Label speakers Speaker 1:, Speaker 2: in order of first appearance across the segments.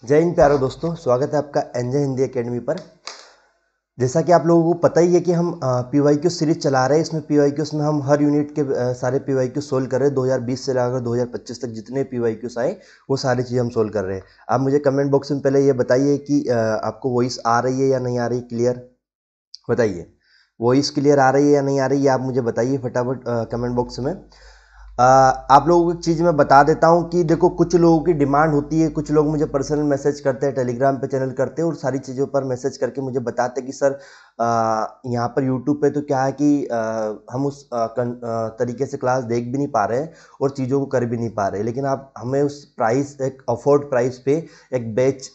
Speaker 1: जय हिंद प्यारे दोस्तों, स्वागत है आपका एनजे हिंदी एकेडमी पर। जैसा कि आप लोगों को पता ही है कि हम पीवाईक्यू सीरीज चला रहे हैं। इसमें पीवाईक्यूज में हम हर यूनिट के सारे पीवाईक्यू सोल्व कर रहे हैं। 2020 से लेकर 2025 तक जितने पीवाईक्यूज आए वो सारी चीज़ें हम सोल्व कर रहे हैं। आप मुझे कमेंट बॉक्स में पहले ये बताइए कि आपको वॉइस आ रही है या नहीं आ रही, क्लियर बताइए। वॉइस क्लियर आ रही है या नहीं आ रही है, आप मुझे बताइए फटाफट कमेंट बॉक्स में। आप लोगों को एक चीज़ मैं बता देता हूँ कि देखो, कुछ लोगों की डिमांड होती है, कुछ लोग मुझे पर्सनल मैसेज करते हैं, टेलीग्राम पे चैनल करते हैं और सारी चीज़ों पर मैसेज करके मुझे बताते हैं कि सर यहाँ पर यूट्यूब पे तो क्या है कि हम उस तरीके से क्लास देख भी नहीं पा रहे हैं और चीज़ों को कर भी नहीं पा रहे, लेकिन आप हमें उस प्राइस, एक अफोर्ड प्राइस पे एक बैच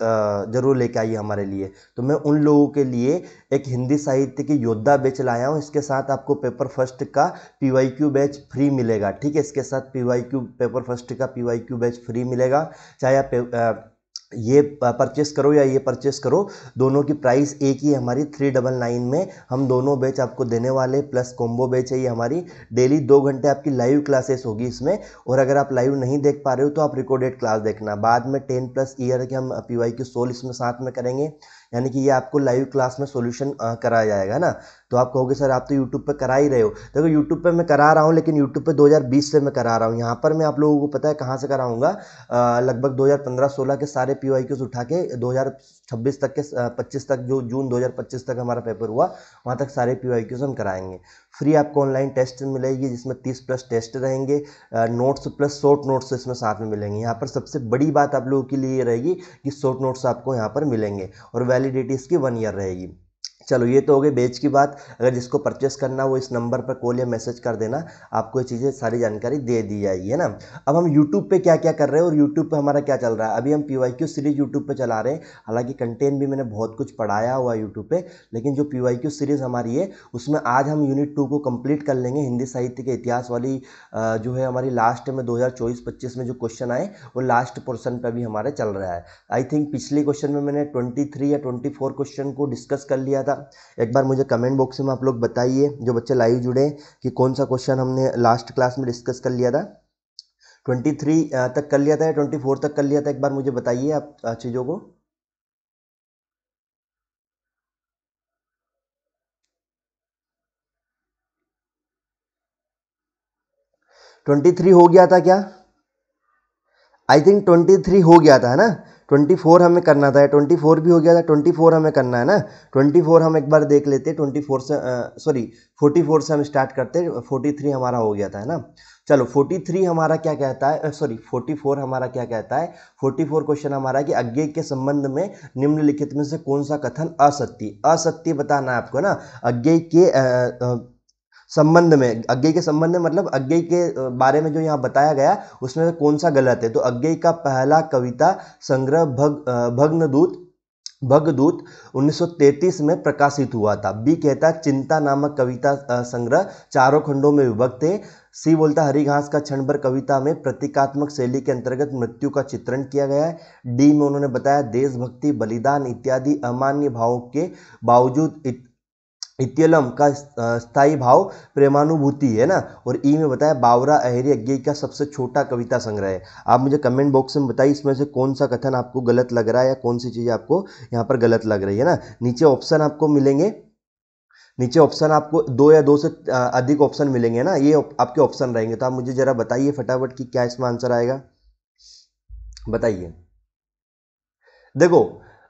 Speaker 1: ज़रूर लेके आइए हमारे लिए। तो मैं उन लोगों के लिए एक हिंदी साहित्य की योद्धा बैच लाया हूँ। इसके साथ आपको पेपर फर्स्ट का पीवाईक्यू बैच फ्री मिलेगा, ठीक है। इसके साथ पीवाईक्यू पेपर फर्स्ट का पीवाईक्यू बैच फ्री मिलेगा। चाहे आप ये परचेस करो या ये परचेस करो, दोनों की प्राइस एक ही है हमारी। 399 में हम दोनों बैच आपको देने वाले, प्लस कॉम्बो बैच है ये हमारी। डेली 2 घंटे आपकी लाइव क्लासेस होगी इसमें, और अगर आप लाइव नहीं देख पा रहे हो तो आप रिकॉर्डेड क्लास देखना। बाद में 10+ ईयर के हम पीवाईक्यू सोल्व इसमें साथ में करेंगे, यानी कि ये आपको लाइव क्लास में सॉल्यूशन कराया जाएगा ना। तो आप कहोगे सर आप तो यूट्यूब पे करा ही रहे हो। देखो, यूट्यूब पे मैं करा रहा हूँ, लेकिन यूट्यूब पे 2020 से मैं करा रहा हूँ। यहाँ पर मैं आप लोगों को पता है कहाँ से कराऊंगा, लगभग 2015-16 के सारे पीवाईक्यूज उठा के 2026 तक के 25 तक, जो जून 2025 तक हमारा पेपर हुआ, वहाँ तक सारे पीवाईक्यूज हम कराएंगे। फ्री आपको ऑनलाइन टेस्ट मिलेगी जिसमें 30+ टेस्ट रहेंगे, नोट्स प्लस शॉर्ट नोट्स इसमें साथ में मिलेंगे। यहाँ पर सबसे बड़ी बात आप लोगों के लिए ये रहेगी कि शॉर्ट नोट्स आपको यहाँ पर मिलेंगे और वैलिडिटी इसकी 1 ईयर रहेगी। चलो, ये तो हो गई बेच की बात। अगर जिसको परचेस करना वो इस नंबर पर कॉल या मैसेज कर देना, आपको ये चीज़ें सारी जानकारी दे दी जाएगी, है ना। अब हम यूट्यूब पे क्या क्या कर रहे हैं और यूट्यूब पे हमारा क्या चल रहा है। अभी हम पीवाईक्यू सीरीज यूट्यूब पे चला रहे हैं। हालांकि कंटेंट भी मैंने बहुत कुछ पढ़ाया हुआ है यूट्यूब पे, लेकिन जो पीवाईक्यू सीरीज हमारी है उसमें आज हम यूनिट 2 को कंप्लीट कर लेंगे। हिंदी साहित्य के इतिहास वाली जो है हमारी लास्ट में 2024-25 में जो क्वेश्चन आए वो लास्ट पोर्सन पर भी हमारे चल रहा है। आई थिंक पिछले क्वेश्चन में मैंने 23 या 24 क्वेश्चन को डिस्कस कर लिया था। एक बार मुझे कमेंट बॉक्स में आप लोग बताइए, जो बच्चे लाइव जुड़े हैं, कि कौन सा क्वेश्चन हमने लास्ट क्लास में डिस्कस कर लिया था। 23 तक कर लिया था या 24 तक कर लिया था, एक बार मुझे बताइए आप चीज़ों को। 23 हो गया था क्या? आई थिंक 23 हो गया था, है ना। 24 हमें करना था, 24 भी हो गया था। 24 हमें करना है ना। 24 हम एक बार देख लेते हैं। 24 से सॉरी 44 से हम स्टार्ट करते हैं। 43 हमारा हो गया था, है ना। चलो, 43 हमारा क्या कहता है, सॉरी 44 हमारा क्या कहता है। 44 क्वेश्चन हमारा है कि अज्ञेय के संबंध में निम्नलिखित में से कौन सा कथन असत्य असत्य बताना है आपको ना। अज्ञेय के संबंध में, अज्ञेय के संबंध में मतलब अज्ञेय के बारे में जो यहाँ बताया गया उसमें से कौन सा गलत है। तो अज्ञेय का पहला कविता संग्रह भग्नदूत भगदूत 1933 में प्रकाशित हुआ था। बी कहता है चिंता नामक कविता संग्रह 4 खंडों में विभक्त है। सी बोलता है हरिघास का क्षण भर कविता में प्रतीकात्मक शैली के अंतर्गत मृत्यु का चित्रण किया गया है। डी में उन्होंने बताया देशभक्ति, बलिदान इत्यादि अमान्य भावों के बावजूद इत्यलम का स्थायी भाव प्रेमानुभूति है ना। और ई में बताया बावरा अहेरी अज्ञेय का सबसे छोटा कविता संग्रह है। आप मुझे कमेंट बॉक्स में बताइए इसमें से कौन सा कथन आपको गलत लग रहा है या कौन सी चीज़ आपको यहाँ पर गलत लग रही है ना। नीचे ऑप्शन आपको मिलेंगे, नीचे ऑप्शन आपको 2 या 2 से अधिक ऑप्शन मिलेंगे ना। ये आपके ऑप्शन रहेंगे, तो आप मुझे जरा बताइए फटाफट कि क्या इसमें आंसर आएगा, बताइए। देखो,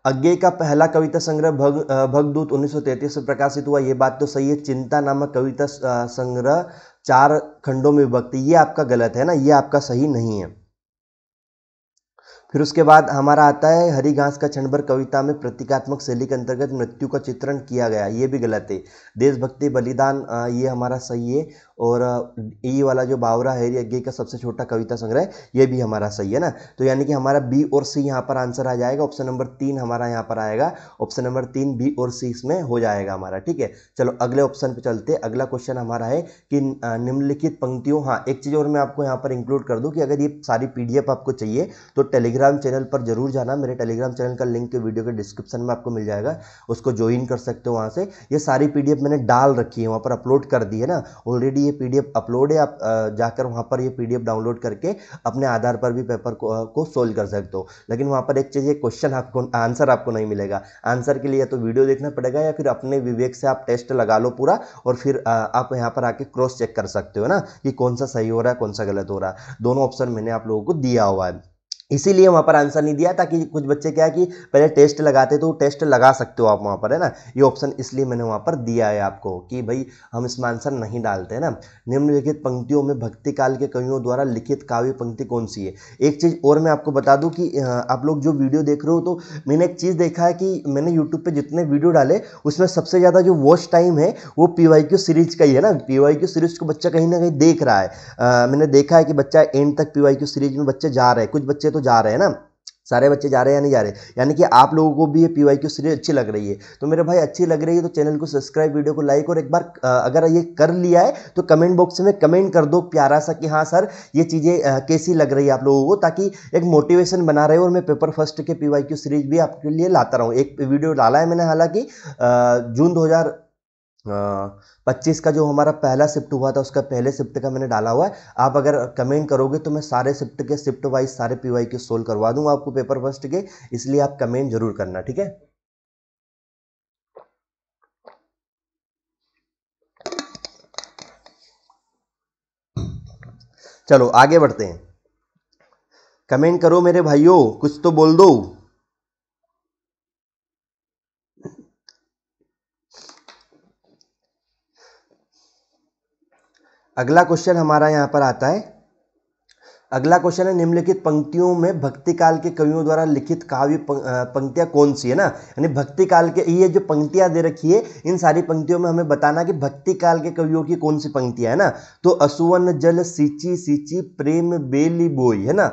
Speaker 1: अज्ञेय का पहला कविता संग्रह भगदूत 1933 में प्रकाशित हुआ, ये बात तो सही है। चिंता नामक कविता संग्रह 4 खंडों में विभक्त, ये आपका गलत है ना, ये आपका सही नहीं है। फिर उसके बाद हमारा आता है हरिघास का क्षण भर कविता में प्रतीकात्मक शैली के अंतर्गत मृत्यु का चित्रण किया गया, ये भी गलत है। देशभक्ति बलिदान ये हमारा सही है। और ये वाला जो बावरा हैरी अज्ञेय का सबसे छोटा कविता संग्रह, ये भी हमारा सही है ना। तो यानी कि हमारा बी और सी यहाँ पर आंसर आ जाएगा। ऑप्शन नंबर 3 हमारा यहाँ पर आएगा। ऑप्शन नंबर 3 बी और सी इसमें हो जाएगा हमारा, ठीक है। चलो अगले ऑप्शन पे चलते। अगला क्वेश्चन हमारा है कि निम्नलिखित पंक्तियों, हाँ एक चीज़ और मैं आपको यहाँ पर इंक्लूड कर दूँ कि अगर ये सारी PDF आपको चाहिए तो टेलीग्राम चैनल पर जरूर जाना। मेरे टेलीग्राम चैनल का लिंक वीडियो के डिस्क्रिप्शन में आपको मिल जाएगा, उसको ज्वाइन कर सकते हो वहाँ से। ये सारी PDF मैंने डाल रखी है, वहाँ पर अपलोड कर दी है ना ऑलरेडी। ये पीडीएफ अपलोड है, आप जाकर वहाँ पर ये पीडीएफ डाउनलोड करके अपने आधार पर भी पेपर को सोल्व कर सकते हो। लेकिन वहाँ पर एक चीज़, एक क्वेश्चन आपको आंसर आपको नहीं मिलेगा। आंसर के लिए तो वीडियो देखना पड़ेगा या फिर अपने विवेक से आप टेस्ट लगा लो पूरा, और फिर आप यहाँ पर आके क्रॉस चेक कर सकते हो ना कि कौन सा सही हो रहा है कौन सा गलत हो रहा है। दोनों ऑप्शन मैंने आप लोगों को दिया हुआ है, इसीलिए वहां पर आंसर नहीं दिया, ताकि कुछ बच्चे क्या कि पहले टेस्ट लगाते, तो टेस्ट लगा सकते हो आप वहां पर, है ना। ये ऑप्शन इसलिए मैंने वहां पर दिया है आपको कि भाई हम इसमें आंसर नहीं डालते हैं ना। निम्नलिखित पंक्तियों में भक्ति काल के कवियों द्वारा लिखित काव्य पंक्ति कौन सी है। एक चीज और मैं आपको बता दूं कि आप लोग जो वीडियो देख रहे हो, तो मैंने एक चीज देखा है कि मैंने यूट्यूब पे जितने वीडियो डाले उसमें सबसे ज्यादा जो वॉच टाइम है वो पीवाईक्यू सीरीज का ही है ना। पीवाईक्यू सीरीज को बच्चा कहीं ना कहीं देख रहा है। मैंने देखा है कि बच्चा एंड तक पीवाईक्यू सीरीज में बच्चे जा रहे हैं, कुछ बच्चे तो जा रहे हैं ना, सारे बच्चे जा रहे हैं या नहीं जा रहे, यानी कि आप लोगों को भी ये पीवाईक्यू सीरीज अच्छी लग रही है। तो मेरे भाई अच्छी लग रही है तो चैनल को सब्सक्राइब, वीडियो को लाइक, और एक बार अगर ये कर लिया है तो कमेंट बॉक्स में कमेंट कर दो प्यारा सा कि हाँ सर ये चीज़ें कैसी लग रही है आप लोगों को, ताकि एक मोटिवेशन बना रहे हो और मैं पेपर फर्स्ट के पीवाईक्यू सीरीज भी आपके लिए लाता रहूँ। एक वीडियो डाला है मैंने, हालांकि जून 2025 का जो हमारा पहला शिफ्ट हुआ था उसका पहले शिफ्ट का मैंने डाला हुआ है। आप अगर कमेंट करोगे तो मैं सारे शिफ्ट वाइज सारे पीवाईक्यू सोल्व करवा दूंगा आपको पेपर फर्स्ट के, इसलिए आप कमेंट जरूर करना, ठीक है। चलो आगे बढ़ते हैं, कमेंट करो मेरे भाइयों, कुछ तो बोल दो। अगला क्वेश्चन हमारा यहां पर आता है, अगला क्वेश्चन है निम्नलिखित पंक्तियों में भक्ति काल के कवियों द्वारा लिखित काव्य पंक्तियां कौन सी है ना। यानी भक्ति काल के ये जो पंक्तियां दे रखी है, इन सारी पंक्तियों में हमें बताना कि भक्ति काल के कवियों की कौन सी पंक्तियां है ना। तो असुवन जल सींची सींची प्रेम बेली बोई, है ना।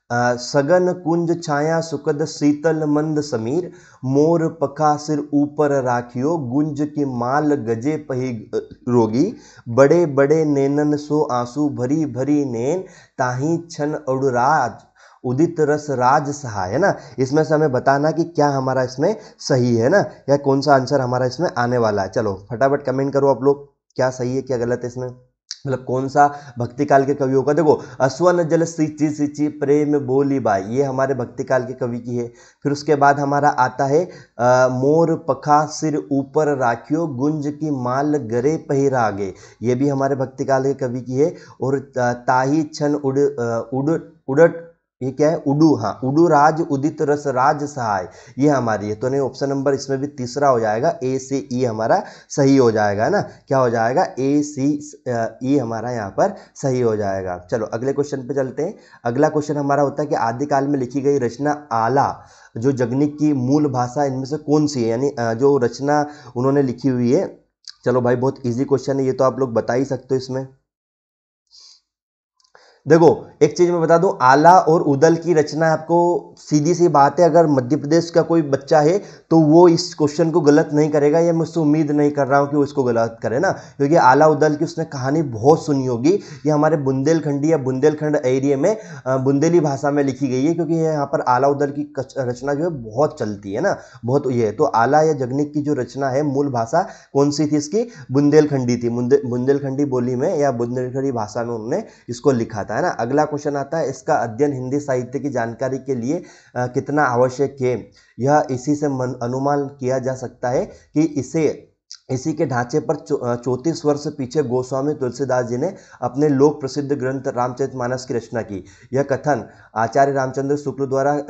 Speaker 1: सगन कुंज छाया सुखद शीतल मंद समीर, मोर पखा सिर ऊपर राखियो गुंज की माल गजे पही रोगी, बड़े बड़े नैनन सो आंसू भरी भरी नैन, ताही छन अड़ुराज उदित रस राज सहाय, है ना। इसमें से हमें बताना कि क्या हमारा इसमें सही है ना, या कौन सा आंसर हमारा इसमें आने वाला है। चलो फटाफट कमेंट करो आप लोग, क्या सही है क्या गलत है इसमें, मतलब कौन सा भक्ति काल के कवियों का। देखो असवन जल सींची सींची प्रेम बोली बाई, ये हमारे भक्ति काल के कवि की है। फिर उसके बाद हमारा आता है मोर पखा सिर ऊपर राखियो गुंज की माल गरे पहिरागे, ये भी हमारे भक्ति काल के कवि की है। और ताही छन उड़ट, ये क्या है, उडू, हाँ उडू राज उदित रस राज सहाय, ये हमारी है। तो नहीं, ऑप्शन नंबर इसमें भी तीसरा हो जाएगा, ए से ई हमारा सही हो जाएगा ना। क्या हो जाएगा, ए सी ई हमारा यहाँ पर सही हो जाएगा। चलो अगले क्वेश्चन पे चलते हैं। अगला क्वेश्चन हमारा होता है कि आदिकाल में लिखी गई रचना आला जो जगनिक की मूल भाषा इनमें से कौन सी है, यानी जो रचना उन्होंने लिखी हुई है। चलो भाई बहुत इजी क्वेश्चन है ये, तो आप लोग बता ही सकते हो इसमें। देखो एक चीज मैं बता दूं, आला और उदल की रचना आपको सीधी सी बात है, अगर मध्य प्रदेश का कोई बच्चा है तो वो इस क्वेश्चन को गलत नहीं करेगा, या मैं उससे उम्मीद नहीं कर रहा हूं कि वो इसको गलत करे ना, क्योंकि आला उदल की उसने कहानी बहुत सुनी होगी। ये हमारे बुंदेलखंडी या बुंदेलखंड एरिया में बुंदेली भाषा में लिखी गई है, क्योंकि यहाँ पर आला उदल की रचना जो है बहुत चलती है ना, बहुत ये है। तो आला या जगनिक की जो रचना है मूल भाषा कौन सी थी इसकी, बुंदेलखंडी थी। बुंदेलखंडी बोली में या बुंदेलखंडी भाषा में उन्होंने इसको लिखा था, है ना। अगला क्वेश्चन आता है, इसका अध्ययन हिंदी साहित्य की जानकारी के लिए कितना आवश्यक है। यह इसी से अनुमान किया जा सकता है कि इसी के ढांचे पर 34 वर्ष पीछे गोस्वामी तुलसीदास जी ने अपने लोक प्रसिद्ध ग्रंथ रामचरितमानस की रचना की। यह कथन आचार्य रामचंद्र शुक्ल द्वारा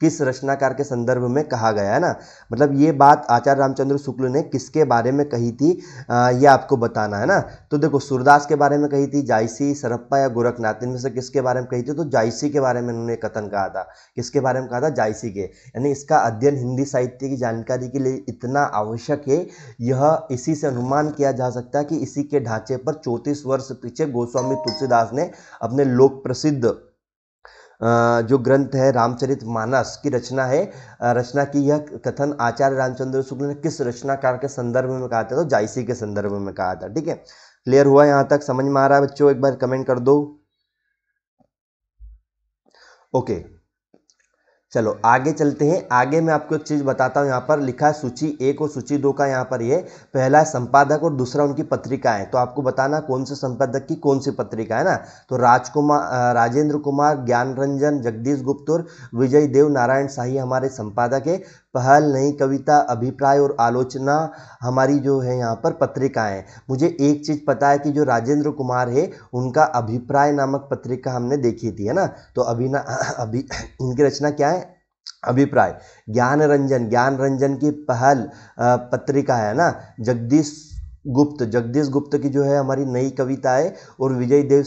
Speaker 1: किस रचनाकार के संदर्भ में कहा गया है ना। मतलब ये बात आचार्य रामचंद्र शुक्ल ने किसके बारे में कही थी, ये आपको बताना है ना। तो देखो सूरदास के बारे में कही थी, जायसी, सरप्पा या गोरखनाथ, इनमें से किसके बारे में कही थी, तो जायसी के बारे में उन्होंने कथन कहा था। किसके बारे में कहा था, जायसी के। यानी इसका अध्ययन हिंदी साहित्य की जानकारी के लिए इतना आवश्यक है, यह इसी से अनुमान किया जा सकता है कि इसी के ढांचे पर 34 वर्ष पीछे गोस्वामी तुलसीदास ने अपने लोक प्रसिद्ध जो ग्रंथ है रामचरितमानस की रचना है, रचना की। यह कथन आचार्य रामचंद्र शुक्ल ने किस रचनाकार के संदर्भ में कहा था, तो जायसी के संदर्भ में कहा था। ठीक है, क्लियर हुआ यहां तक, समझ में आ रहा है बच्चों, एक बार कमेंट कर दो। ओके चलो आगे चलते हैं। आगे मैं आपको एक चीज़ बताता हूँ। यहाँ पर लिखा है सूची 1 और सूची 2 का यहाँ पर ये पहला है संपादक और दूसरा उनकी पत्रिका है। तो आपको बताना कौन से संपादक की कौन सी पत्रिका है ना। तो राजेंद्र कुमार, ज्ञान रंजन, जगदीश गुप्त और विजय देव नारायण शाही हमारे संपादक है। पहल, नई कविता, अभिप्राय और आलोचना हमारी जो है यहाँ पर पत्रिका है। मुझे एक चीज़ पता है कि जो राजेंद्र कुमार है उनका अभिप्राय नामक पत्रिका हमने देखी थी, है ना। तो अभी इनकी रचना क्या है, अभिप्राय। ज्ञान रंजन की पहल पत्रिका है ना। जगदीश गुप्त की जो है हमारी नई कविता है। और विजय देव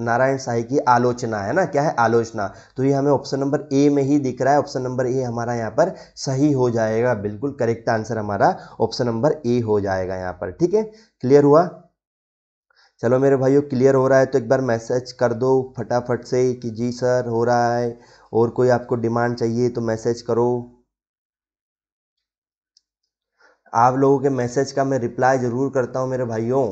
Speaker 1: नारायण शाही की आलोचना है ना। क्या है, आलोचना। तो ये हमें ऑप्शन नंबर ए में ही दिख रहा है। ऑप्शन नंबर ए हमारा यहाँ पर सही हो जाएगा। बिल्कुल करेक्ट आंसर हमारा ऑप्शन नंबर ए हो जाएगा यहाँ पर। ठीक है, क्लियर हुआ। चलो मेरे भाइयों, क्लियर हो रहा है तो एक बार मैसेज कर दो फटाफट से कि जी सर हो रहा है। और कोई आपको डिमांड चाहिए तो मैसेज करो। आप लोगों के मैसेज का मैं रिप्लाई ज़रूर करता हूँ मेरे भाइयों,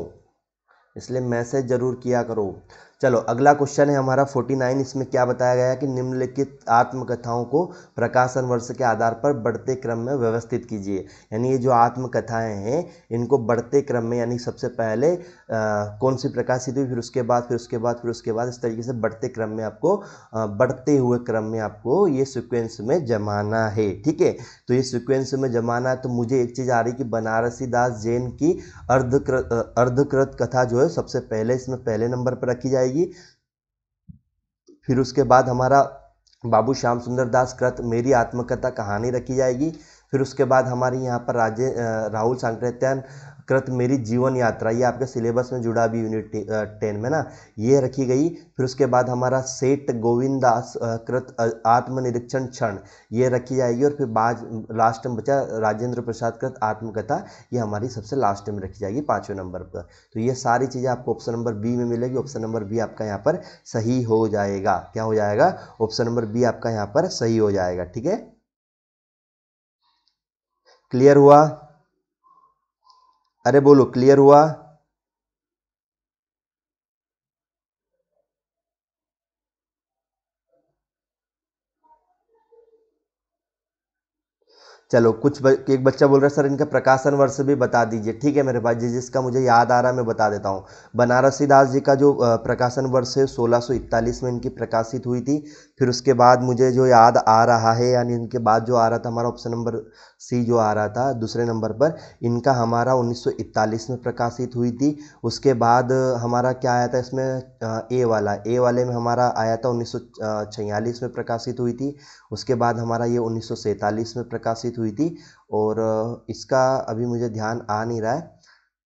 Speaker 1: इसलिए मैसेज ज़रूर किया करो। चलो अगला क्वेश्चन है हमारा 49। इसमें क्या बताया गया है कि निम्नलिखित आत्मकथाओं को प्रकाशन वर्ष के आधार पर बढ़ते क्रम में व्यवस्थित कीजिए। यानी ये जो आत्मकथाएं हैं इनको बढ़ते क्रम में, यानी सबसे पहले कौन सी प्रकाशित हुई, फिर उसके बाद फिर उसके बाद फिर उसके बाद, इस तरीके से बढ़ते क्रम में आपको बढ़ते हुए क्रम में आपको ये सिक्वेंस में जमाना है। ठीक है, तो ये सिक्वेंस में जमाना है। तो मुझे एक चीज़ आ रही कि बनारसी दास जैन की अर्धकृत कथा जो है सबसे पहले इसमें पहले नंबर पर रखी जाएगी। फिर उसके बाद हमारा बाबू श्याम सुंदर दास कृत मेरी आत्मकथा कहानी रखी जाएगी। फिर उसके बाद हमारी यहाँ पर राहुल सांकृत्यायन कृत मेरी जीवन यात्रा, ये आपके सिलेबस में जुड़ा भी यूनिट 10 में ना, ये रखी गई। फिर उसके बाद हमारा सेठ गोविंद दास कृत आत्मनिरीक्षण क्षण, ये रखी जाएगी। और फिर बाद लास्ट में बचा राजेंद्र प्रसाद कृत आत्मकथा, ये हमारी सबसे लास्ट में रखी जाएगी 5वें नंबर पर। तो ये सारी चीज़ें आपको ऑप्शन नंबर बी में मिलेगी। ऑप्शन नंबर बी आपका यहाँ पर सही हो जाएगा। क्या हो जाएगा, ऑप्शन नंबर बी आपका यहाँ पर सही हो जाएगा। ठीक है, क्लियर हुआ। अरे बोलो क्लियर हुआ। चलो एक बच्चा बोल रहा है सर इनका प्रकाशन वर्ष भी बता दीजिए। ठीक है मेरे भाई, जिसका मुझे याद आ रहा है मैं बता देता हूँ। बनारसी दास जी का जो प्रकाशन वर्ष है 1641 में इनकी प्रकाशित हुई थी। फिर उसके बाद मुझे जो याद आ रहा है, यानी इनके बाद जो आ रहा था हमारा ऑप्शन नंबर सी जो आ रहा था दूसरे नंबर पर, इनका हमारा 1941 में प्रकाशित हुई थी। उसके बाद हमारा क्या आया था इसमें, ए वाले में हमारा आया था 1946 में प्रकाशित हुई थी। उसके बाद हमारा ये 1947 में प्रकाशित हुई थी। और इसका अभी मुझे ध्यान आ नहीं रहा है,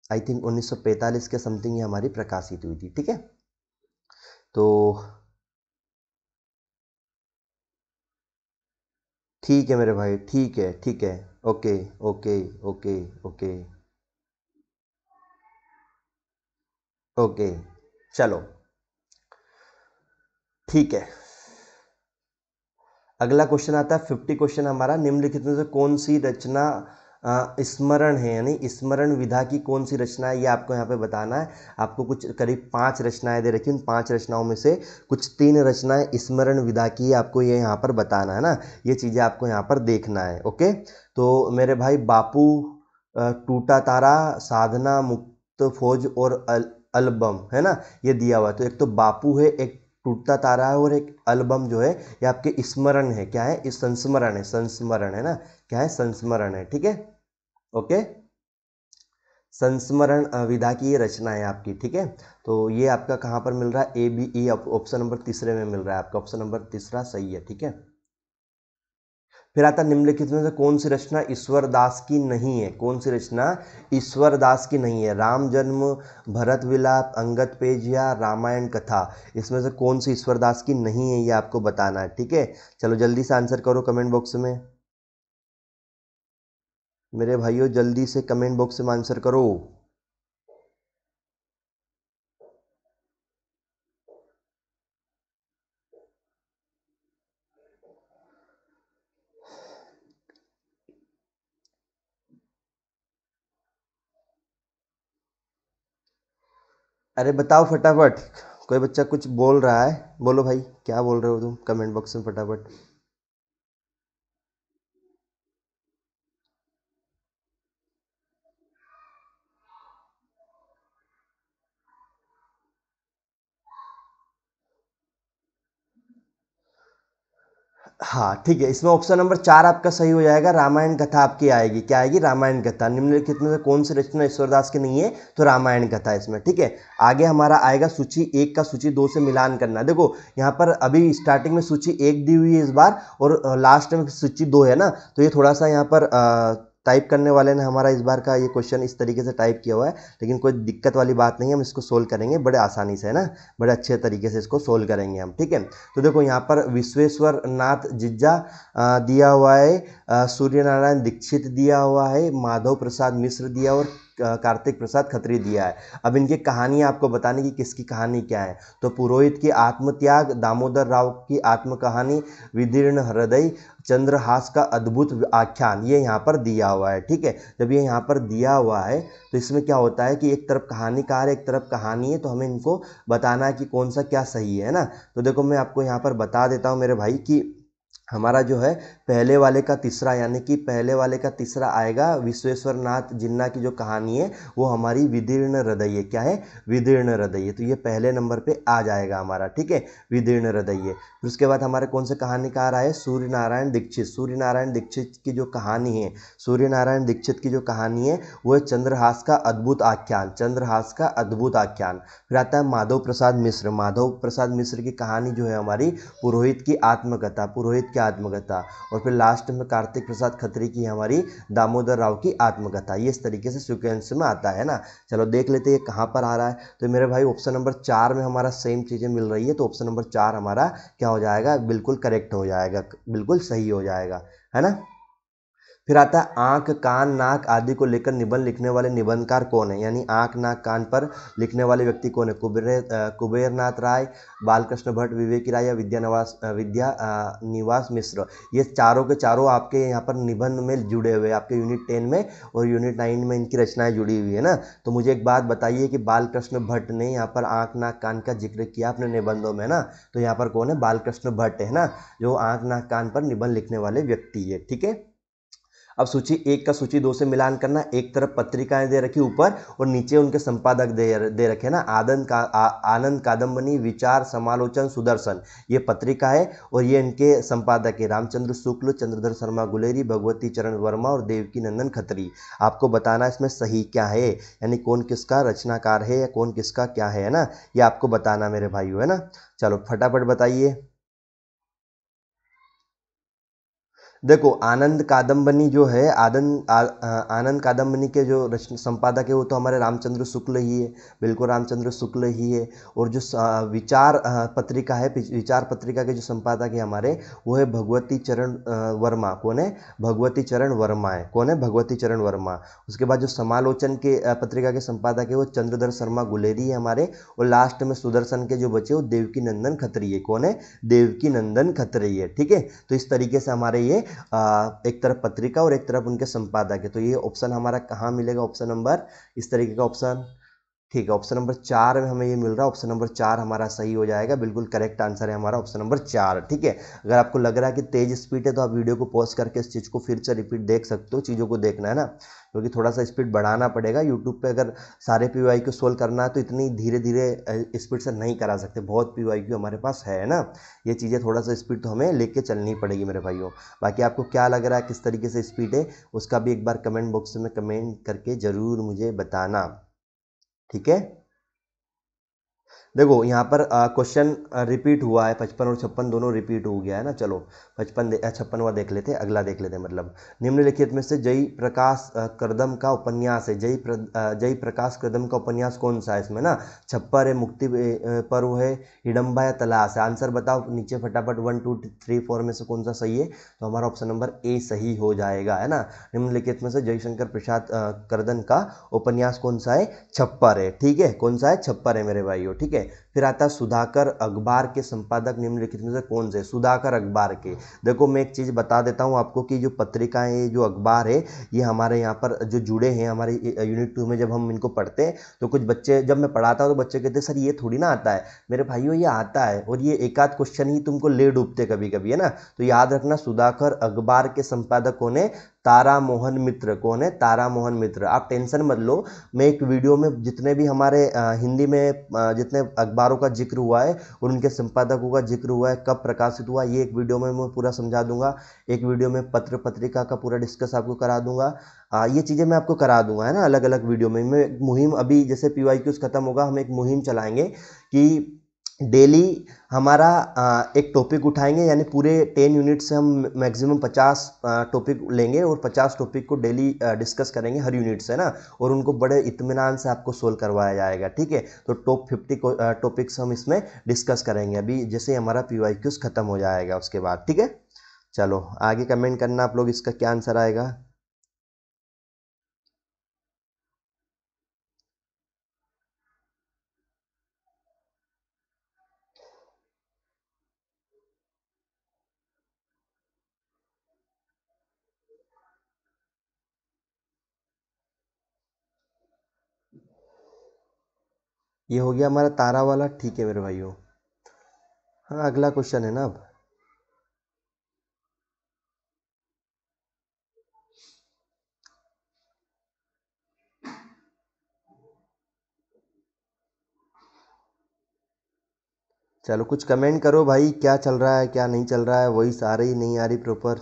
Speaker 1: आई थिंक 1945 के समथिंग ये हमारी प्रकाशित हुई थी। ठीक है, तो ठीक है मेरे भाई, ठीक है ठीक है। Okay okay okay okay okay. चलो ठीक है, अगला क्वेश्चन आता है 50 क्वेश्चन हमारा। निम्नलिखित में से कौन सी रचना स्मरण है, यानी स्मरण विधा की कौन सी रचना है, ये आपको यहाँ पे बताना है। आपको कुछ करीब 5 रचनाएं दे रखी, उन 5 रचनाओं में से कुछ 3 रचनाएं स्मरण विधा की आपको ये यहाँ पर बताना है ना। ये चीज़ें आपको यहाँ पर देखना है। ओके, तो मेरे भाई बापू, टूटा तारा, साधना, मुक्त फौज और एल्बम है ना, ये दिया हुआ है। तो एक तो बापू है, एक टूटता तारा है और एक एल्बम जो है ये आपके स्मरण है। क्या है, इस संस्मरण है, संस्मरण है ना। क्या है, संस्मरण है। ठीक है, ओके, संस्मरण विधा की ये रचना है आपकी। ठीक है, तो ये आपका कहाँ पर मिल रहा है, A B E, option number तीसरे में मिल रहा है आपका। ऑप्शन नंबर तीसरा सही है। ठीक है, फिर आता निम्नलिखित में से कौन सी रचना ईश्वर दास की नहीं है। कौन सी रचना ईश्वर दास की नहीं है, राम जन्म, भरत विलाप, अंगद पेज या रामायण कथा, इसमें से कौन सी ईश्वर दास की नहीं है ये आपको बताना है। ठीक है, चलो जल्दी से आंसर करो कमेंट बॉक्स में मेरे भाइयों, जल्दी से कमेंट बॉक्स में आंसर करो। अरे बताओ फटाफट, कोई बच्चा कुछ बोल रहा है, बोलो भाई क्या बोल रहे हो तुम कमेंट बॉक्स में फटाफट। हाँ ठीक है, इसमें ऑप्शन नंबर 4 आपका सही हो जाएगा। रामायण कथा आपकी आएगी, क्या आएगी? रामायण कथा। निम्नलिखित में से कौन सी रचना ईश्वरदास की नहीं है? तो रामायण कथा इसमें, ठीक है। आगे हमारा आएगा सूची 1 का सूची 2 से मिलान करना। देखो यहाँ पर अभी स्टार्टिंग में सूची 1 दी हुई है इस बार, और लास्ट में सूची 2 है ना, तो ये थोड़ा सा यहाँ पर टाइप करने वाले ने हमारा इस बार का ये क्वेश्चन इस तरीके से टाइप किया हुआ है, लेकिन कोई दिक्कत वाली बात नहीं है, हम इसको सोल्व करेंगे बड़े आसानी से, है ना, बड़े अच्छे तरीके से इसको सोल्व करेंगे हम, ठीक है। तो देखो यहाँ पर विश्वेश्वर नाथ जिज्जा दिया हुआ है, सूर्य नारायण दीक्षित दिया हुआ है, माधव प्रसाद मिश्र दिया, और कार्तिक प्रसाद खत्री दिया है। अब इनकी कहानी आपको बताने की, किसकी कहानी क्या है, तो पुरोहित की आत्मत्याग, दामोदर राव की आत्मकहानी, विदीर्ण हृदय, चंद्रहास का अद्भुत आख्यान, ये यहाँ पर दिया हुआ है, ठीक है। जब ये यहाँ पर दिया हुआ है तो इसमें क्या होता है कि एक तरफ कहानीकार है, एक तरफ कहानी है, तो हमें इनको बताना है कि कौन सा क्या सही है ना। तो देखो मैं आपको यहाँ पर बता देता हूँ मेरे भाई कि हमारा जो है पहले वाले का तीसरा, यानी कि पहले वाले का तीसरा आएगा विश्वेश्वर नाथ जिन्ना की जो कहानी है वो हमारी विदीर्ण हृदय है। क्या है? विदीर्ण हृदय। तो ये पहले नंबर पे आ जाएगा हमारा, ठीक है, विदीर्ण हृदय। फिर उसके बाद हमारे कौन से कहानीकार आए? सूर्य नारायण दीक्षित। सूर्य नारायण दीक्षित की जो कहानी है, सूर्य नारायण दीक्षित की जो कहानी है वो है चंद्रहास का अद्भुत आख्यान, चंद्रहास का अद्भुत आख्यान। फिर आता है माधव प्रसाद मिश्र। माधव प्रसाद मिश्र की कहानी जो है हमारी पुरोहित की आत्मकथा, पुरोहित की आत्मकथा। और फिर लास्ट में कार्तिक प्रसाद खत्री की हमारी दामोदर राव की आत्मकथा। ये इस तरीके से सीक्वेंस में आता है ना। चलो देख लेते हैं कहाँ पर आ रहा है। तो मेरे भाई ऑप्शन नंबर 4 में हमारा सेम चीज़ें मिल रही है, तो ऑप्शन नंबर 4 हमारा क्या हो जाएगा? बिल्कुल करेक्ट हो जाएगा, बिल्कुल सही हो जाएगा, है ना। फिर आता है आँख कान नाक आदि को लेकर निबंध लिखने वाले निबंधकार कौन है, यानी आँख नाक कान पर लिखने वाले व्यक्ति कौन है? कुबेरनाथ राय, बालकृष्ण भट्ट, विवेकी राय या विद्या निवास मिश्र। ये चारों के चारों आपके यहाँ पर निबंध में जुड़े हुए, आपके यूनिट 10 में और यूनिट 9 में इनकी रचनाएं जुड़ी हुई है ना। तो मुझे एक बात बताइए कि बालकृष्ण भट्ट ने यहाँ पर आँख नाक कान का जिक्र किया अपने निबंधों में ना, तो यहाँ पर कौन है? बालकृष्ण भट्ट है ना, जो आँख नाक कान पर निबंध लिखने वाले व्यक्ति है, ठीक है। अब सूची 1 का सूची 2 से मिलान करना। एक तरफ पत्रिकाएं दे रखी ऊपर और नीचे उनके संपादक दे रखे ना। आनंद कादम्बनी, विचार, समालोचन, सुदर्शन, ये पत्रिका है और ये इनके संपादक है रामचंद्र शुक्ल, चंद्रधर शर्मा गुलेरी, भगवती चरण वर्मा और देवकी नंदन खत्री। आपको बताना इसमें सही क्या है, यानी कौन किसका रचनाकार है या कौन किसका क्या है ना, ये आपको बताना मेरे भाइयों, है ना। चलो फटाफट बताइए। देखो आनंद कादम्बनी जो है, आनंद कादम्बनी के जो रचना संपादक है वो तो हमारे रामचंद्र शुक्ल ही है, बिल्कुल रामचंद्र शुक्ल ही है। और जो विचार पत्रिका है, विचार पत्रिका के जो संपादक है हमारे, वो है भगवती चरण वर्मा। कौन है? भगवती चरण वर्मा है। कौन है? भगवती चरण वर्मा। उसके बाद जो समालोचन के पत्रिका के संपादक है वो चंद्रधर शर्मा गुलेरी है हमारे। और लास्ट में सुदर्शन के जो बचे वो देवकी नंदन खत्री है। कौन है? देवकी नंदन खत्री है, ठीक है। तो इस तरीके से हमारे ये एक तरफ पत्रिका और एक तरफ उनके संपादक है। तो ये ऑप्शन हमारा कहाँ मिलेगा? ऑप्शन नंबर, इस तरीके का ऑप्शन, ठीक है, ऑप्शन नंबर 4 में हमें ये मिल रहा है। ऑप्शन नंबर 4 हमारा सही हो जाएगा, बिल्कुल करेक्ट आंसर है हमारा ऑप्शन नंबर 4, ठीक है। अगर आपको लग रहा है कि तेज स्पीड है तो आप वीडियो को पॉज करके इस चीज़ को फिर से रिपीट देख सकते हो, चीज़ों को देखना है ना, क्योंकि थोड़ा सा स्पीड बढ़ाना पड़ेगा। यूट्यूब पे अगर सारे पीवाई को सोल्व करना है तो इतनी धीरे धीरे स्पीड से नहीं करा सकते, बहुत पीवाई हमारे पास है ना। ये चीज़ें थोड़ा सा स्पीड तो हमें लेके चलनी पड़ेगी मेरे भाइयों। बाकी आपको क्या लग रहा है, किस तरीके से स्पीड है, उसका भी एक बार कमेंट बॉक्स में कमेंट करके ज़रूर मुझे बताना, ठीक है। देखो यहाँ पर क्वेश्चन रिपीट हुआ है, 55 और 56 दोनों रिपीट हो गया है ना। चलो 56वां देख लेते हैं, अगला देख लेते हैं। मतलब निम्नलिखित में से जय प्रकाश कर्दम का उपन्यास है, जय प्रकाश कर्दम का उपन्यास कौन सा है इसमें ना? छप्पर है, मुक्ति पर्व है, हिडम्बा या तलाश है। आंसर बताओ नीचे फटाफट, 1 2 3 4 में से कौन सा सही है? तो हमारा ऑप्शन नंबर ए सही हो जाएगा, है ना। निम्नलिखित में से जयशंकर प्रसाद कर्दम का उपन्यास कौन सा है? छप्पर है, ठीक है। कौन सा है? छप्पर है मेरे भाइयों, ठीक है। फिर आता है सुधाकर अखबार के संपादक निम्नलिखित में से कौन से? सुधाकर अखबार के। देखो मैं एक चीज़ बता देता हूँ आपको कि जो पत्रिकाएं, जो अखबार है, ये हमारे यहाँ पर जो जुड़े हैं हमारे यूनिट 2 में। जब हम इनको पढ़ते हैं तो कुछ बच्चे, जब मैं पढ़ाता हूँ तो बच्चे कहते हैं सर ये थोड़ी ना आता है। मेरे भाइयों ये आता है, और ये एक आध क्वेश्चन ही तुमको ले डूबते कभी कभी, है ना। तो याद रखना, सुधाकर अखबार के संपादक कौन है? तारा मोहन मित्र। कौन है? तारा मोहन मित्र। आप टेंशन मत लो, मैं एक वीडियो में जितने भी हमारे हिंदी में जितने अखबार अखबारों का जिक्र हुआ है और उनके संपादकों का जिक्र हुआ है, कब प्रकाशित हुआ, ये एक वीडियो में मैं पूरा समझा दूंगा। एक वीडियो में पत्र पत्रिका का पूरा डिस्कस आपको करा दूंगा। ये चीज़ें मैं आपको करा दूंगा, है ना, अलग अलग वीडियो में। मैं एक मुहिम, अभी जैसे PYQs खत्म होगा, हम एक मुहिम चलाएंगे कि डेली हमारा एक टॉपिक उठाएंगे, यानी पूरे 10 यूनिट से हम मैक्सिमम 50 टॉपिक लेंगे और 50 टॉपिक को डेली डिस्कस करेंगे हर यूनिट से, ना, और उनको बड़े इत्मीनान से आपको सोल्व करवाया जाएगा, ठीक है। तो टॉप 50 टॉपिक्स हम इसमें डिस्कस करेंगे अभी, जैसे हमारा PYQs खत्म हो जाएगा उसके बाद, ठीक है। चलो आगे कमेंट करना आप लोग, इसका क्या आंसर आएगा। ये हो गया हमारा तारा वाला, ठीक है मेरे भाइयों। हाँ, अगला क्वेश्चन है ना अब। चलो कुछ कमेंट करो भाई, क्या चल रहा है, क्या नहीं चल रहा है, वॉइस आ रही नहीं आ रही प्रॉपर।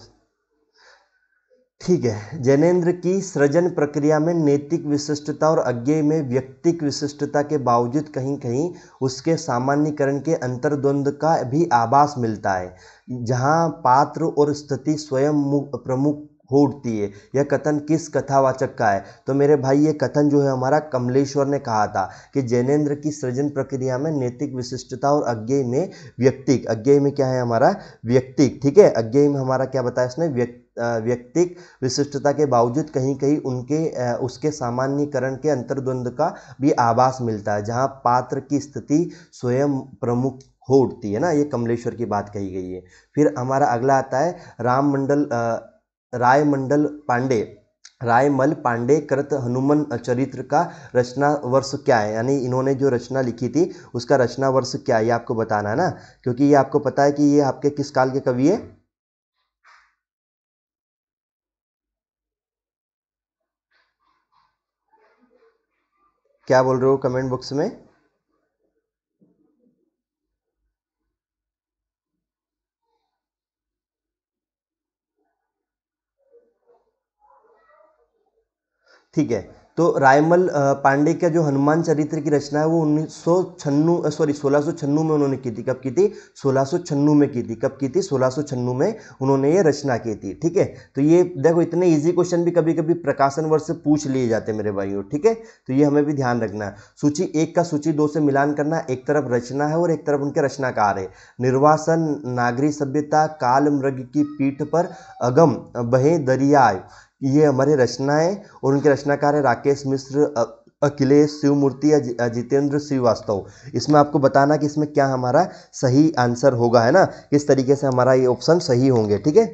Speaker 1: ठीक है। जैनेन्द्र की सृजन प्रक्रिया में नैतिक विशिष्टता और अज्ञेय में व्यक्तिक विशिष्टता के बावजूद कहीं कहीं उसके सामान्यीकरण के अंतर्द्वंद का भी आभास मिलता है, जहां पात्र और स्थिति स्वयं प्रमुख हो उठती है। यह कथन किस कथावाचक का है? तो मेरे भाई ये कथन जो है हमारा कमलेश्वर ने कहा था कि जैनेन्द्र की सृजन प्रक्रिया में नैतिक विशिष्टता और अज्ञेय में व्यक्तिक, अज्ञेय में क्या है हमारा व्यक्तिक, ठीक है। अज्ञेय में हमारा क्या बताया इसने, व्यक्तिक विशिष्टता के बावजूद कहीं कहीं उसके सामान्यीकरण के अंतर्द्वंद का भी आभास मिलता है, जहां पात्र की स्थिति स्वयं प्रमुख हो उठती है, ना। ये कमलेश्वर की बात कही गई है। फिर हमारा अगला आता है रायमंडल पांडे, रायमल पांडे कृत हनुमान चरित्र का रचना वर्ष क्या है, यानी इन्होंने जो रचना लिखी थी उसका रचना वर्ष क्या है, ये आपको बताना है ना, क्योंकि ये आपको पता है कि ये आपके किस काल के कवि है। क्या बोल रहे हो कमेंट बॉक्स में। ठीक है। तो रायमल पांडे का जो हनुमान चरित्र की रचना है वो 1696 में उन्होंने की थी। कब की थी? 1696 में की थी। कब की थी? 1696 में उन्होंने ये रचना की थी, ठीक है। तो ये देखो, इतने इजी क्वेश्चन भी कभी कभी प्रकाशन वर्ष से पूछ लिए जाते हैं मेरे भाइयों, ठीक है। तो ये हमें भी ध्यान रखना है। सूची 1 का सूची 2 से मिलान करना, एक तरफ रचना है और एक तरफ उनके रचनाकार है। निर्वासन, नागरी सभ्यता, काल मृग की पीठ पर अगम बहे दरिया, ये हमारे रचनाएं और उनके रचनाकार है राकेश मिश्र, अखिलेश शिवमूर्ति या जितेंद्र श्रीवास्तव। इसमें आपको बताना कि इसमें क्या हमारा सही आंसर होगा, है ना, किस तरीके से हमारा ये ऑप्शन सही होंगे, ठीक है।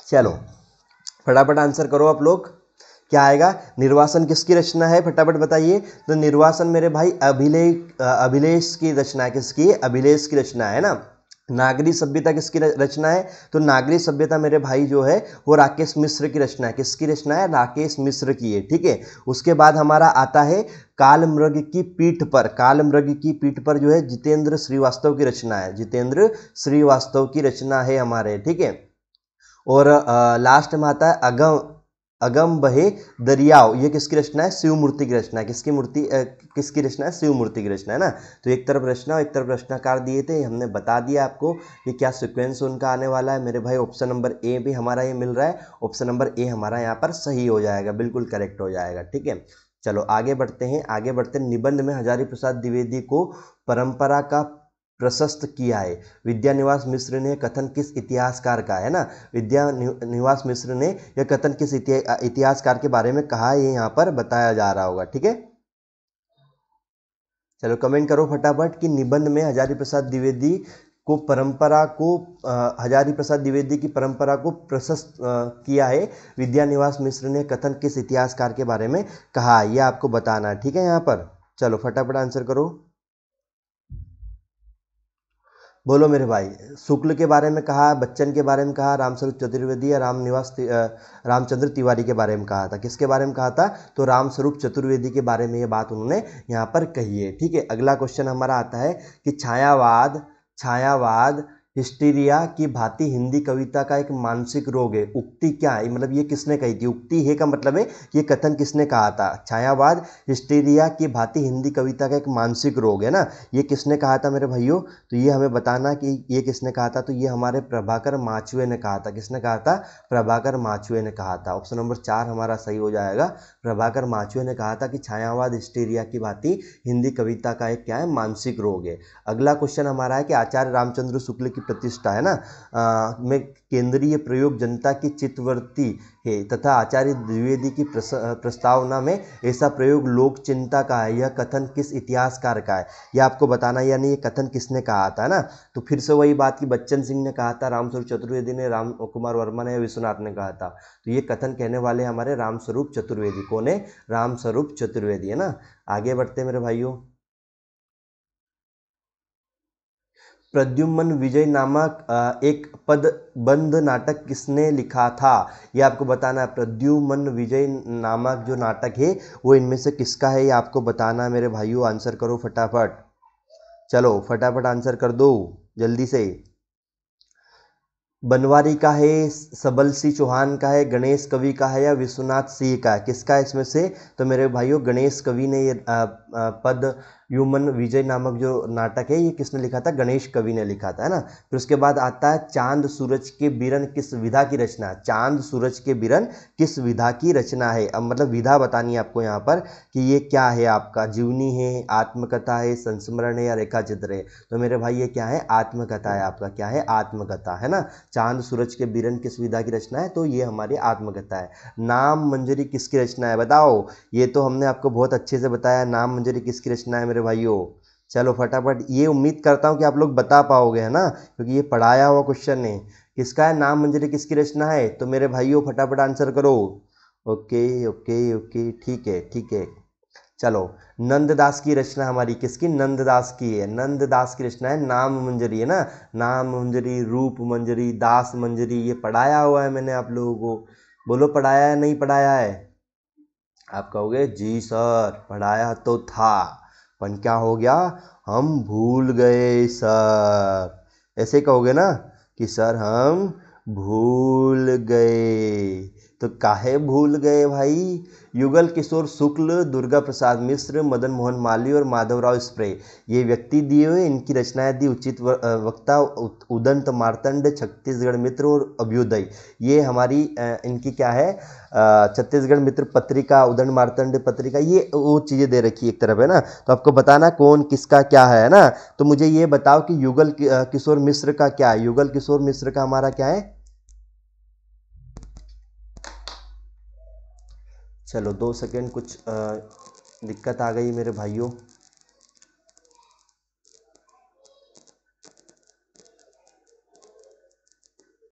Speaker 1: चलो फटाफट आंसर करो आप लोग, क्या आएगा। निर्वासन किसकी रचना है, फटाफट बताइए। तो निर्वासन मेरे भाई अभिलेष की रचना है। किसकी? अभिलेष की रचना है ना। नागरी सभ्यता किसकी रचना है? तो नागरी सभ्यता मेरे भाई जो है वो राकेश मिश्र की रचना है। किसकी रचना है? राकेश मिश्र की है, ठीक है। उसके बाद हमारा आता है काल मृग की पीठ पर, काल मृग की पीठ पर जो है जितेंद्र श्रीवास्तव की रचना है। जितेंद्र श्रीवास्तव की रचना है हमारे, ठीक है। और लास्ट में आता है अगम अगम बहे दरियाव, ये किसकी रचना है? शिव मूर्ति की रचना है। किसकी रचना है? शिव मूर्ति की रचना है ना। तो एक तरफ रचना और एक तरफ रचनाकार दिए थे, हमने बता दिया आपको कि क्या सिक्वेंस उनका आने वाला है मेरे भाई। ऑप्शन नंबर ए भी हमारा ये मिल रहा है, ऑप्शन नंबर ए हमारा यहाँ पर सही हो जाएगा, बिल्कुल करेक्ट हो जाएगा, ठीक है। चलो आगे बढ़ते हैं, निबंध में हजारी प्रसाद द्विवेदी को परंपरा का प्रशस्त किया है। विद्यानिवास मिश्र ने कथन किस इतिहासकार का है ना। विद्यानिवास मिश्र ने यह कथन किस इतिहासकार के बारे में कहा है, ये यहाँ पर बताया जा रहा होगा, ठीक है। चलो कमेंट करो फटाफट कि निबंध में हजारी प्रसाद द्विवेदी को परंपरा को हजारी प्रसाद द्विवेदी की परंपरा को प्रशस्त किया है। विद्यानिवास मिश्र ने कथन किस इतिहासकार के बारे में कहा है, यह आपको बताना है, ठीक है। यहाँ पर चलो फटाफट आंसर करो। बोलो मेरे भाई। शुक्ल के बारे में कहा, बच्चन के बारे में कहा, रामस्वरूप चतुर्वेदी या रामचंद्र तिवारी के बारे में कहा था। किसके बारे में कहा था? तो रामस्वरूप चतुर्वेदी के बारे में ये बात उन्होंने यहाँ पर कही है। ठीक है, अगला क्वेश्चन हमारा आता है कि छायावाद छायावाद हिस्टीरिया की भांति हिंदी कविता का एक मानसिक रोग है। उक्ति क्या है, मतलब ये किसने कही थी? उक्ति है का मतलब है कि ये कथन किसने कहा था? छायावाद हिस्टीरिया की भांति हिंदी कविता का एक मानसिक रोग है ना, ये किसने कहा था मेरे भाइयों? तो ये हमें बताना कि ये किसने कहा था। तो ये हमारे प्रभाकर माचुए ने कहा था। किसने कहा था? प्रभाकर माचुए ने कहा था। ऑप्शन नंबर 4 हमारा सही हो जाएगा। प्रभाकर माचुए ने कहा था कि छायावाद हिस्टीरिया की भांति हिंदी कविता का एक क्या है? मानसिक रोग है। अगला क्वेश्चन हमारा है कि आचार्य रामचंद्र शुक्ल की प्रतिष्ठा है ना में केंद्रीय प्रयोग जनता की चित्तवृत्ति है तथा आचार्य द्विवेदी की प्रस्तावना में ऐसा प्रयोग लोक चिंता का है। यह कथन किस इतिहासकार का है? यह आपको बताना, यानी ये कथन किसने कहा था ना। तो फिर से वही बात कि बच्चन सिंह ने कहा था, रामस्वरूप चतुर्वेदी ने, राम कुमार वर्मा ने, विश्वनाथ ने कहा था। तो ये कथन कहने वाले हमारे रामस्वरूप चतुर्वेदी। कौन है? रामस्वरूप चतुर्वेदी है ना। आगे बढ़ते मेरे भाइयों। प्रद्युम्न विजय नामक एक पदबंध नाटक किसने लिखा था? ये आपको बताना है। प्रद्युम्न विजय नामक जो नाटक है वो इनमें से किसका है, ये आपको बताना है मेरे भाइयों। आंसर करो फटाफट, चलो फटाफट आंसर कर दो जल्दी से। बनवारी का है, सबल सिंह चौहान का है, गणेश कवि का है या विश्वनाथ सिंह का है? किसका है इसमें से? तो मेरे भाइयों गणेश कवि ने ये पद ह्यूमन विजय नामक जो नाटक है ये किसने लिखा था? गणेश कवि ने लिखा था, है ना। फिर उसके बाद आता है चांद सूरज के बिरन किस विधा की रचना है? चांद सूरज के बिरन किस विधा की रचना है? अब मतलब विधा बतानी है आपको यहाँ पर कि ये क्या है आपका, जीवनी है, आत्मकथा है, संस्मरण है या रेखा चित्र है? तो मेरे भाई ये क्या है? आत्मकथा है आपका। क्या है? आत्मकथा है ना। चांद सूरज के बिरन किस विधा की रचना है? तो ये हमारी आत्मकथा है। नाम मंजरी किसकी रचना है? बताओ। ये तो हमने आपको बहुत अच्छे से बताया, नाम मंजरी किसकी रचना है मेरे भाइयों। चलो फटाफट, ये उम्मीद करता हूँ कि आप लोग बता पाओगे, है ना, क्योंकि ये पढ़ाया हुआ क्वेश्चन है। किसका है नाम मंजरी किसकी रचना है? तो मेरे भाइयों फटाफट आंसर करो। ओके ओके ओके, ठीक है ठीक है। चलो, नंददास की रचना हमारी किसकी? नंददास की है। नंददास की रचना है नाम मंजरी, है ना। नाम मंजरी, रूप मंजरी, दास मंजरी, ये पढ़ाया हुआ है मैंने आप लोगों को। बोलो पढ़ाया है नहीं पढ़ाया है? आप कहोगे जी सर पढ़ाया तो था, पर क्या हो गया? हम भूल गए सर। ऐसे कहोगे ना कि सर हम भूल गए। तो काहे भूल गए भाई? युगल किशोर शुक्ल, दुर्गा प्रसाद मिश्र, मदन मोहन मालवीय और माधवराव स्प्रे, ये व्यक्ति दिए हुए, इनकी रचनाएं दी उचित वक्ता, उदंत मार्तंड, छत्तीसगढ़ मित्र और अभ्युदय। ये हमारी इनकी क्या है? छत्तीसगढ़ मित्र पत्रिका, उदंड मार्तंड पत्रिका, ये वो चीज़ें दे रखी है एक तरफ, है ना। तो आपको बताना कौन किसका क्या है ना। तो मुझे ये बताओ कि युगल किशोर मिश्र का क्या है? युगल किशोर मिश्र का हमारा क्या है? चलो 2 सेकेंड, कुछ दिक्कत आ गई मेरे भाइयों।